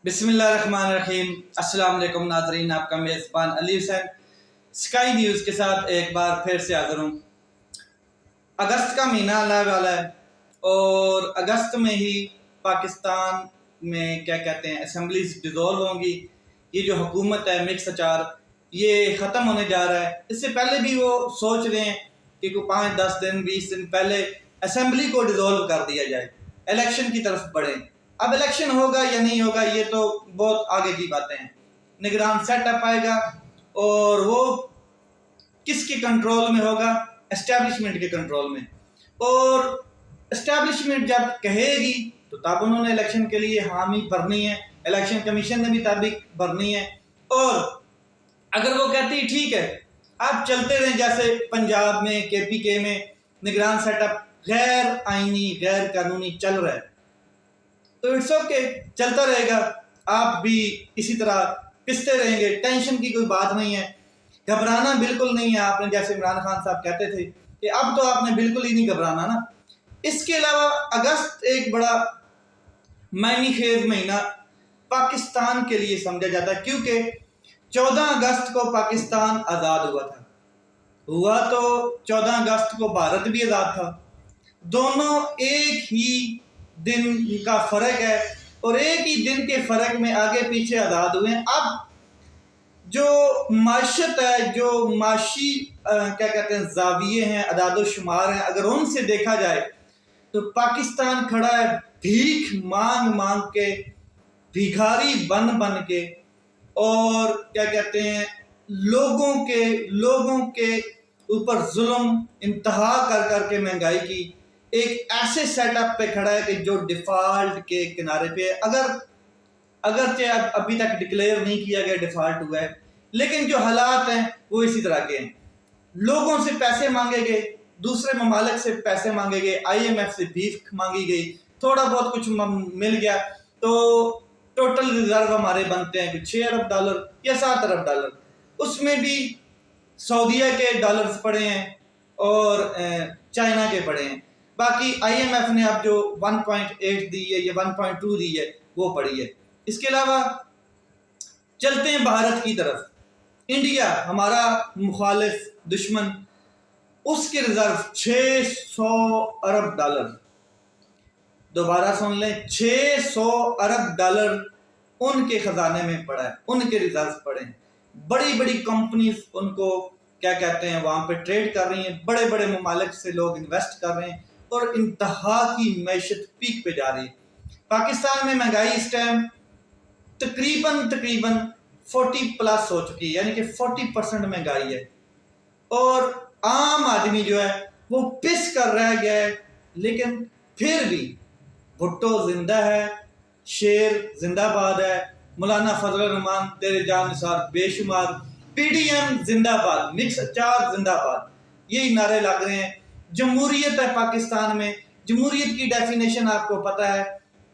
بسم اللہ الرحمن الرحیم۔ السلام علیکم ناظرین، آپ کا میزبان علی حسین اسکائی نیوز کے ساتھ ایک بار پھر سے حاضر ہوں۔ اگست کا مہینہ آنے والا ہے اور اگست میں ہی پاکستان میں اسمبلیز ڈیزولو ہوں گی۔ یہ جو حکومت ہے مکس اچار، یہ ختم ہونے جا رہا ہے۔ اس سے پہلے بھی وہ سوچ رہے ہیں کہ 5-10 دن 20 دن پہلے اسمبلی کو ڈیزولو کر دیا جائے، الیکشن کی طرف بڑھیں۔ اب الیکشن ہوگا یا نہیں ہوگا یہ تو بہت آگے کی باتیں ہیں۔ نگران سیٹ اپ آئے گا اور وہ کس کے کنٹرول میں ہوگا؟ اسٹیبلشمنٹ کے کنٹرول میں۔ اور اسٹیبلشمنٹ جب کہے گی تو تب انہوں نے الیکشن کے لیے حامی بھرنی ہے، الیکشن کمیشن نے بھی تابع بھرنی ہے۔ اور اگر وہ کہتی ٹھیک ہے آپ چلتے رہیں جیسے پنجاب میں KPK میں نگران سیٹ اپ غیر آئینی غیر قانونی چل رہا ہے تو اٹس اوکے، چلتا رہے گا، آپ بھی اسی طرح پستے رہیں گے، ٹینشن کی کوئی بات نہیں ہے، گھبرانا بالکل نہیں ہے۔ آپ نے جیسے عمران خان صاحب کہتے تھے کہ اب تو آپ نے بالکل ہی نہیں گھبرانا نا۔ اس کے علاوہ اگست ایک بڑا معنی خیز مہینہ پاکستان کے لیے سمجھا جاتا ہے، کیونکہ 14 اگست کو پاکستان آزاد ہوا تو 14 اگست کو بھارت بھی آزاد تھا۔ دونوں ایک ہی دن کا فرق ہے اور ایک ہی دن کے فرق میں آگے پیچھے آزاد ہوئے ہیں۔ اب جو معیشت ہے، جو معاشی زاویے ہیں، اعداد و شمار ہیں، اگر ان سے دیکھا جائے تو پاکستان کھڑا ہے بھیک مانگ مانگ کے، بھیکھاری بن کے، اور لوگوں کے اوپر ظلم انتہا کر کے مہنگائی کی ایک ایسے سیٹ اپ پہ کھڑا ہے کہ جو ڈیفالٹ کے کنارے پہ ہے۔ اگرچہ ابھی تک ڈکلیئر نہیں کیا گیا ڈیفالٹ ہوا ہے، لیکن جو حالات ہیں وہ اسی طرح کے ہیں۔ لوگوں سے پیسے مانگے گئے، دوسرے ممالک سے پیسے مانگے گئے، IMF سے بھیک مانگی گئی، تھوڑا بہت کچھ مل گیا تو ٹوٹل ریزرو ہمارے بنتے ہیں $6 ارب یا $7 ارب۔ اس میں بھی سعودیہ کے ڈالرز پڑے ہیں اور چائنا کے پڑے ہیں، باقی IMF نے اب جو 1.8 دی ہے یا 1.2 دی ہے وہ پڑی ہے۔ اس کے علاوہ چلتے ہیں بھارت کی طرف۔ انڈیا ہمارا مخالف دشمن، اس کے ریزرو $600 ارب۔ دوبارہ سن لیں، $600 ارب ان کے خزانے میں پڑا ہے، ان کے ریزرو پڑے ہیں۔ بڑی بڑی کمپنیز ان کو وہاں پہ ٹریڈ کر رہی ہیں، بڑے بڑے ممالک سے لوگ انویسٹ کر رہے ہیں اور انتہا کی معیشت پیک پہ جا رہی ہے۔ پاکستان میں مہنگائی اس ٹائم تقریباً 40+ ہو چکی ہے، یعنی کہ 40% مہنگائی ہے، اور عام آدمی جو ہے وہ پس کر رہ گیا ہے۔ لیکن پھر بھی بھٹو زندہ ہے، شیر زندہ باد ہے، مولانا فضل الرحمان تیرے جان نثار بے شمار، PDM زندہ باد، مکس اچار زندہ باد، یہی نعرے لگ رہے ہیں۔ جمہوریت ہے پاکستان میں۔ جمہوریت کی ڈیفینیشن آپ کو پتہ ہے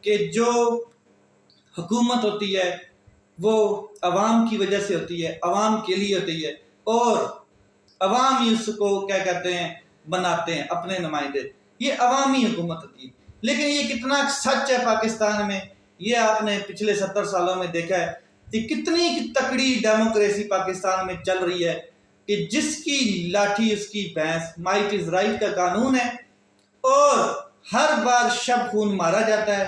کہ جو حکومت ہوتی ہے وہ عوام کی وجہ سے ہوتی ہے، عوام کے لیے ہوتی ہے، اور عوام ہی اس کو بناتے ہیں اپنے نمائندے۔ یہ عوامی حکومت ہوتی ہے۔ لیکن یہ کتنا سچ ہے پاکستان میں، یہ آپ نے پچھلے 70 سالوں میں دیکھا ہے کہ کتنی تکڑی ڈیموکریسی پاکستان میں چل رہی ہے کہ جس کی لاٹھی اس کی بھینس، مائٹ از رائٹ کا قانون ہے، اور ہر بار شب خون مارا جاتا ہے۔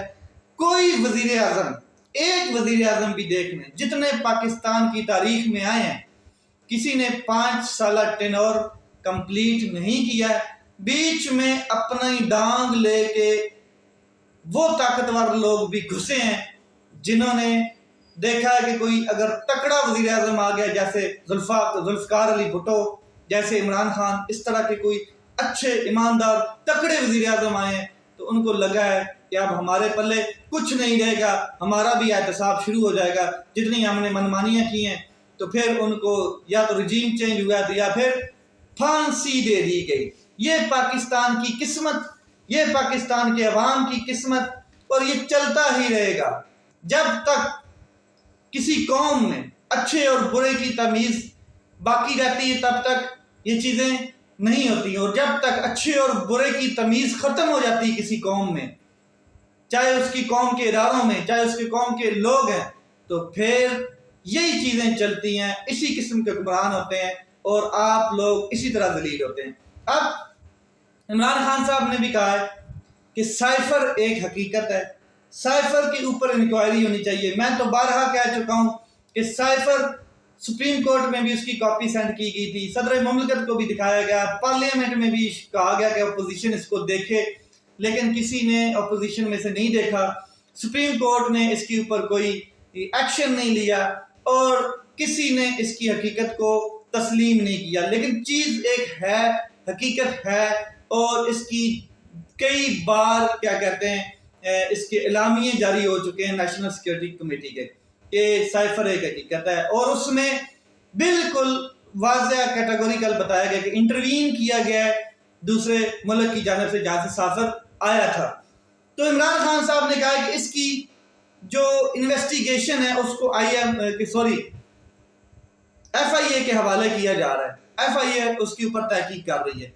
کوئی وزیر اعظم، ایک وزیر اعظم بھی دیکھ لیں جتنے پاکستان کی تاریخ میں آئے ہیں، کسی نے 5 سالہ ٹینور کمپلیٹ نہیں کیا ہے۔ بیچ میں اپنی ڈانگ لے کے وہ طاقتور لوگ بھی گھسے ہیں جنہوں نے دیکھا ہے کہ کوئی اگر تکڑا وزیر اعظم آ گیا، جیسے ذوالفقار علی بھٹو، جیسے عمران خان، اس طرح کے کوئی اچھے ایماندار تکڑے وزیر اعظم آئے ہیں تو ان کو لگا ہے کہ اب ہمارے پلے کچھ نہیں رہے گا، ہمارا بھی احتساب شروع ہو جائے گا، جتنی ہم نے منمانیاں کی ہیں۔ تو پھر ان کو یا تو رجیم چینج ہوا تو یا پھر پھانسی دے دی گئی۔ یہ پاکستان کی قسمت، یہ پاکستان کے عوام کی قسمت، اور یہ چلتا ہی رہے گا جب تک کسی قوم میں اچھے اور برے کی تمیز باقی رہتی ہے، تب تک یہ چیزیں نہیں ہوتی، اور جب تک اچھے اور برے کی تمیز ختم ہو جاتی ہے کسی قوم میں چاہے اس کی قوم کے اداروں میں، چاہے اس کی قوم کے لوگ ہیں، تو پھر یہی چیزیں چلتی ہیں، اسی قسم کے حکمران ہوتے ہیں اور آپ لوگ اسی طرح ذلیل ہوتے ہیں۔ اب عمران خان صاحب نے بھی کہا ہے کہ سائفر ایک حقیقت ہے، سائفر کے اوپر انکوائری ہونی چاہیے۔ میں تو بارہا کہہ چکا ہوں کہ سائفر سپریم کورٹ میں بھی اس کی کاپی سینڈ کی گئی تھی، صدر مملکت کو بھی دکھایا گیا، پارلیمنٹ میں بھی کہا گیا کہ اپوزیشن اس کو دیکھے، لیکن کسی نے اپوزیشن میں سے نہیں دیکھا۔ سپریم کورٹ نے اس کے اوپر کوئی ایکشن نہیں لیا اور کسی نے اس کی حقیقت کو تسلیم نہیں کیا۔ لیکن چیز ایک ہے، حقیقت ہے، اور اس کی کئی بار کیا کہتے ہیں اس کے اعلامیے جاری ہو چکے ہیں نیشنل سیکورٹی کمیٹی کے کہ سائفر ایک حقیقت ہے، اور اس میں بالکل واضح کیٹیگوریکل بتایا گیا کہ انٹروین کیا گیا ہے دوسرے ملک کی جانب سے جہاں سے سائفر آیا تھا۔ تو عمران خان صاحب نے کہا کہ اس کی جو انویسٹیگیشن ہے اس کو ایف آئی اے کے حوالے کیا جا رہا ہے، ایف آئی اے اس کے اوپر تحقیق کر رہی ہے۔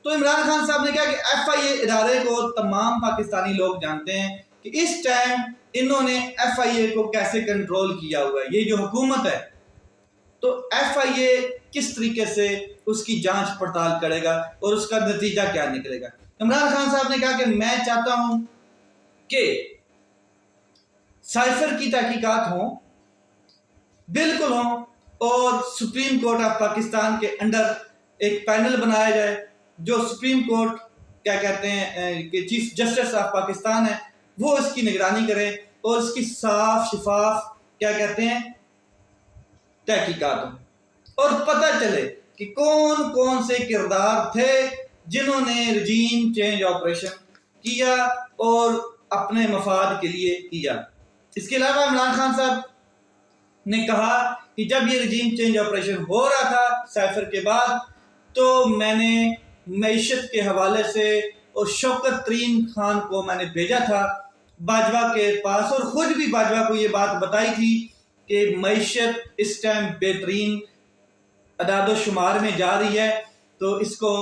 تو عمران خان صاحب نے کہا کہ ایف آئی اے ادارے کو تمام پاکستانی لوگ جانتے ہیں کہ اس ٹائم انہوں نے ایف آئی اے کو کیسے کنٹرول کیا ہوا ہے، یہ جو حکومت ہے، تو ایف آئی اے کس طریقے سے اس کی جانچ پڑتال کرے گا اور اس کا نتیجہ کیا نکلے گا۔ عمران خان صاحب نے کہا کہ میں چاہتا ہوں کہ سائفر کی تحقیقات ہوں، بالکل ہوں، اور سپریم کورٹ آف پاکستان کے انڈر ایک پینل بنایا جائے جو سپریم کورٹ کیا کہتے ہیں کہ چیف جسٹس آف پاکستان ہے، وہ اس کی نگرانی کرے اور اس کی صاف شفاف کیا کہتے ہیں تحقیقات ہوں، اور پتہ چلے کہ کون کون سے کردار تھے جنہوں نے رجیم چینج آپریشن کیا اور اپنے مفاد کے لیے کیا۔ اس کے علاوہ عمران خان صاحب نے کہا کہ جب یہ رجیم چینج آپریشن ہو رہا تھا سائفر کے بعد، تو میں نے معیشت کے حوالے سے اور شوکت ترین خان کو میں نے بھیجا تھا باجوہ کے پاس، اور خود بھی باجوہ کو یہ بات بتائی تھی کہ معیشت اس ٹائم بہترین اعداد و شمار میں جا رہی ہے، تو اس کو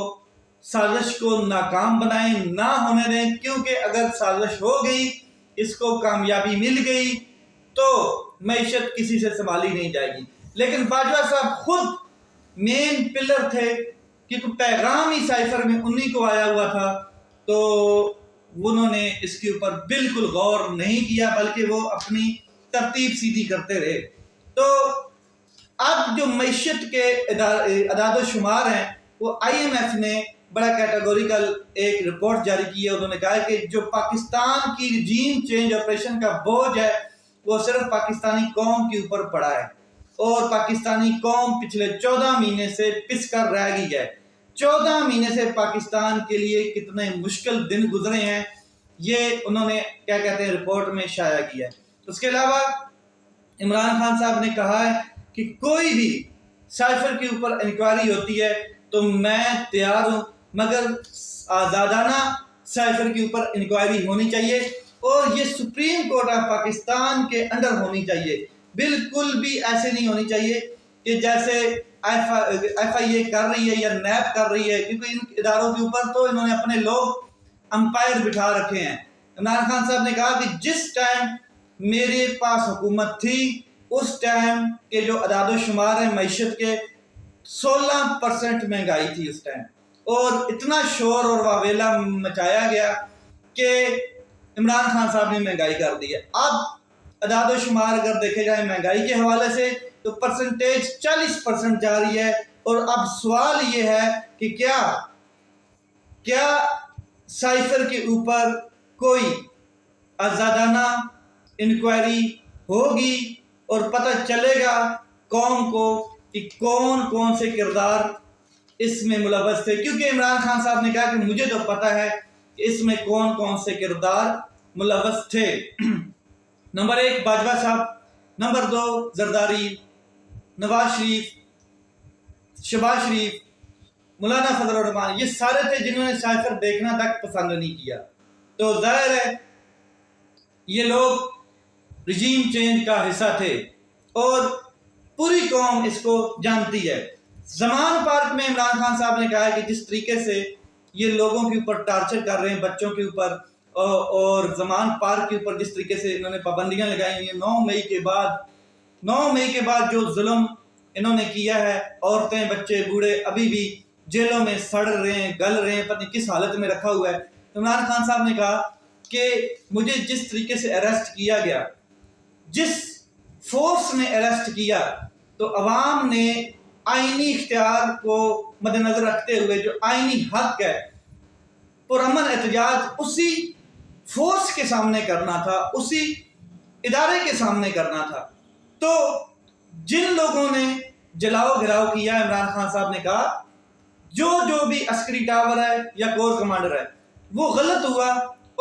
سازش کو ناکام بنائیں، نہ ہونے دیں، کیونکہ اگر سازش ہو گئی، اس کو کامیابی مل گئی تو معیشت کسی سے سنبھالی نہیں جائے گی۔ لیکن باجوہ صاحب خود مین پلر تھے، کیونکہ پیغام ہی سائفر میں انہی کو آیا ہوا تھا، تو انہوں نے اس کے اوپر بالکل غور نہیں کیا، بلکہ وہ اپنی ترتیب سیدھی کرتے رہے۔ تو اب جو معیشت کے اعداد و شمار ہیں، وہ آئی ایم ایف نے بڑا کیٹیگوریکل ایک رپورٹ جاری کی ہے۔ انہوں نے کہا کہ جو پاکستان کی رجیم چینج آپریشن کا بوجھ ہے وہ صرف پاکستانی قوم کے اوپر پڑا ہے، اور پاکستانی قوم پچھلے 14 مہینے سے پس کر رہ گئی ہے۔ 14 مہینے سے پاکستان کے لیے کتنے مشکل دن گزرے ہیں، یہ انہوں نے کیا کہتے ہیں رپورٹ میں شائع کیا ہے۔ اس کے علاوہ عمران خان صاحب نے کہا ہے کہ کوئی بھی سائفر کے اوپر انکوائری ہوتی ہے تو میں تیار ہوں، مگر آزادانہ سائفر کے اوپر انکوائری ہونی چاہیے، اور یہ سپریم کورٹ آف پاکستان کے انڈر ہونی چاہیے، بالکل بھی ایسے نہیں ہونی چاہیے کہ جیسے ایف آئی اے کر رہی ہے یا نیب کر رہی ہے، کیونکہ ان اداروں کے اوپر تو انہوں نے اپنے لوگ امپائر بٹھا رکھے ہیں۔ عمران خان صاحب نے کہا کہ جس ٹائم میرے پاس حکومت تھی اس ٹائم کے جو اعداد و شمار ہیں معیشت کے 16% مہنگائی تھی اس ٹائم، اور اتنا شور اور واویلا مچایا گیا کہ عمران خان صاحب نے مہنگائی کر دی ہے۔ اب اعداد و شمار اگر دیکھے جائیں مہنگائی کے حوالے سے تو پرسنٹیج 40% جا رہی ہے، اور اب سوال یہ ہے کہ کیا سائفر کے اوپر کوئی آزادانہ انکوائری ہوگی اور پتہ چلے گا قوم کو کہ کون کون سے کردار اس میں ملوث تھے، کیونکہ عمران خان صاحب نے کہا کہ مجھے تو پتہ ہے کہ اس میں کون کون سے کردار ملوث تھے۔ نمبر 1 باجوہ صاحب، نمبر 2 زرداری، نواز شریف، شہباز شریف، مولانا فضل الرحمان، یہ سارے تھے جنہوں نے سائفر دیکھنا تک پسند نہیں کیا۔ تو ظاہر ہے یہ لوگ رجیم چینج کا حصہ تھے اور پوری قوم اس کو جانتی ہے۔ زمان پارک میں عمران خان صاحب نے کہا ہے کہ جس طریقے سے یہ لوگوں کے اوپر ٹارچر کر رہے ہیں، بچوں کے اوپر، اور زمان پارک کے اوپر جس طریقے سے انہوں نے پابندیاں لگائی ہیں، 9 مئی کے بعد جو ظلم انہوں نے کیا ہے، عورتیں بچے بوڑھے ابھی بھی جیلوں میں سڑ رہے ہیں، گل رہے ہیں، پتہ نہیں کس حالت میں رکھا ہوا ہے۔ عمران خان صاحب نے کہا کہ مجھے جس طریقے سے اریسٹ کیا گیا، جس فورس نے اریسٹ کیا، تو عوام نے آئینی اختیار کو مد نظر رکھتے ہوئے جو آئینی حق ہے پرامن احتجاج اسی فورس کے سامنے کرنا تھا، اسی ادارے کے سامنے کرنا تھا۔ تو جن لوگوں نے جلاؤ گھراؤ کیا، عمران خان صاحب نے کہا جو بھی عسکری ٹاور ہے یا کور کمانڈر ہے وہ غلط ہوا،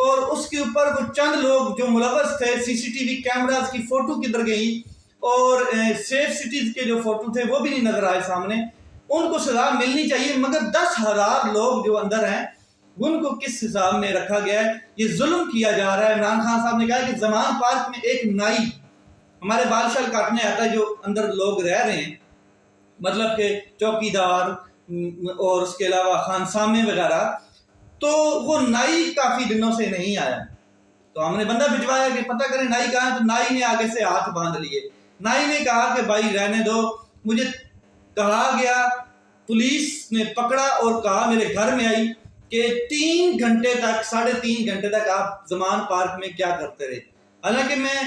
اور اس کے اوپر وہ چند لوگ جو ملوث تھے، سی سی ٹی وی کیمراز کی فوٹو کدھر گئی اور سیف سٹیز کے جو فوٹو تھے وہ بھی نہیں نظر آئے سامنے، ان کو سزا ملنی چاہیے، مگر 10,000 لوگ جو اندر ہیں ان کو کس حساب میں رکھا گیا ہے؟ یہ ظلم کیا جا رہا ہے۔ عمران خان صاحب نے کہا کہ زمان پارک میں ایک نائی ہمارے بال شال کاٹنے آتا ہے، جو اندر لوگ رہ رہے ہیں، مطلب کہ چوکی دار اور اس کے علاوہ خانسامے وغیرہ، تو وہ نائی کافی دنوں سے نہیں آیا، تو ہم نے بندہ بھجوایا کہ پتہ کریں نائی کہاں ہے، تو نائی نے آگے سے ہاتھ باندھ لیے۔ نائی نے کہا کہ بھائی رہنے دو، مجھے کہا گیا، پولیس نے پکڑا اور کہا میرے گھر میں آئی کہ 3 گھنٹے تک 3.5 گھنٹے تک آپ زمان پارک میں کیا کرتے رہے، حالانکہ میں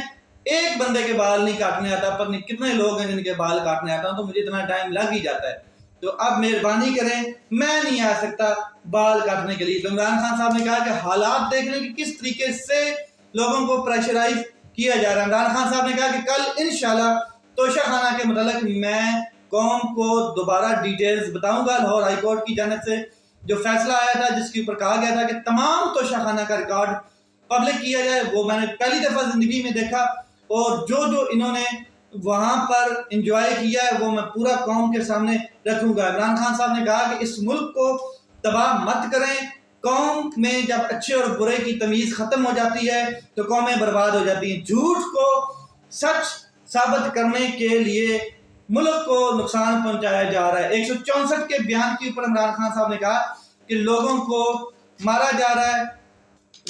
ایک بندے کے بال نہیں کاٹنے آتا، پتہ نہیں کتنے لوگ ہیں جن کے بال کاٹنے آتا ہوں، تو مجھے اتنا ٹائم لگ ہی جاتا ہے، تو اب مہربانی کریں میں نہیں آ سکتا بال کاٹنے کے لیے۔ تو عمران خان صاحب نے کہا کہ حالات دیکھ لیں کہ کس طریقے سے لوگوں کو پریشرائز کیا جا رہا ہے۔ عمران خان صاحب نے کہا کہ کل انشاءاللہ توشہ خانہ کے متعلق میں قوم کو دوبارہ ڈیٹیلز بتاؤں گا۔ لاہور ہائی کورٹ کی جانب سے جو فیصلہ آیا تھا جس کے اوپر کہا گیا تھا کہ تمام توشہ خانہ کا ریکارڈ پبلک کیا جائے، وہ میں نے پہلی دفعہ زندگی میں دیکھا، اور جو انہوں نے وہاں پر انجوائے کیا ہے وہ میں پورا قوم کے سامنے رکھوں گا۔ عمران خان صاحب نے کہا کہ اس ملک کو تباہ مت کریں، قوم میں جب اچھے اور برے کی تمیز ختم ہو جاتی ہے تو قومیں برباد ہو جاتی ہیں۔ جھوٹ کو سچ ثابت کرنے کے لیے ملک کو نقصان پہنچایا جا رہا ہے۔ 164 کے بیان کے اوپر عمران خان صاحب نے کہا کہ لوگوں کو مارا جا رہا ہے،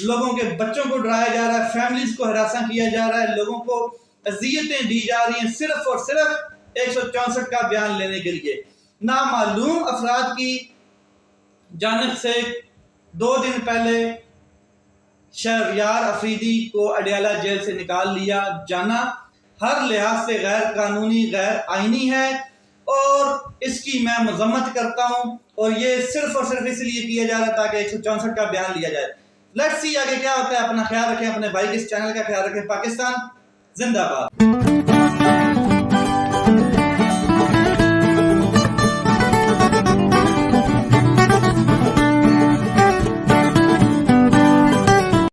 لوگوں کے بچوں کو ڈرایا جا رہا ہے، فیملیز کو ہراساں کیا جا رہا ہے، لوگوں کو اذیتیں دی جا رہی ہیں، صرف اور صرف 164 کا بیان لینے کے لیے۔ نامعلوم افراد کی جانب سے 2 دن پہلے شہریار افریدی کو اڈیالہ جیل سے نکال لیا جانا ہر لحاظ سے غیر قانونی، غیر آئینی ہے، اور اس کی میں مذمت کرتا ہوں، اور یہ صرف اور صرف اس لیے کیا جا رہا ہے تاکہ 164 کا بیان لیا جائے۔ لیٹس سی آگے کیا ہوتا ہے۔ اپنا خیال رکھیں، اپنے بھائی کے اس چینل کا خیال رکھیں۔ پاکستان زندہ باد۔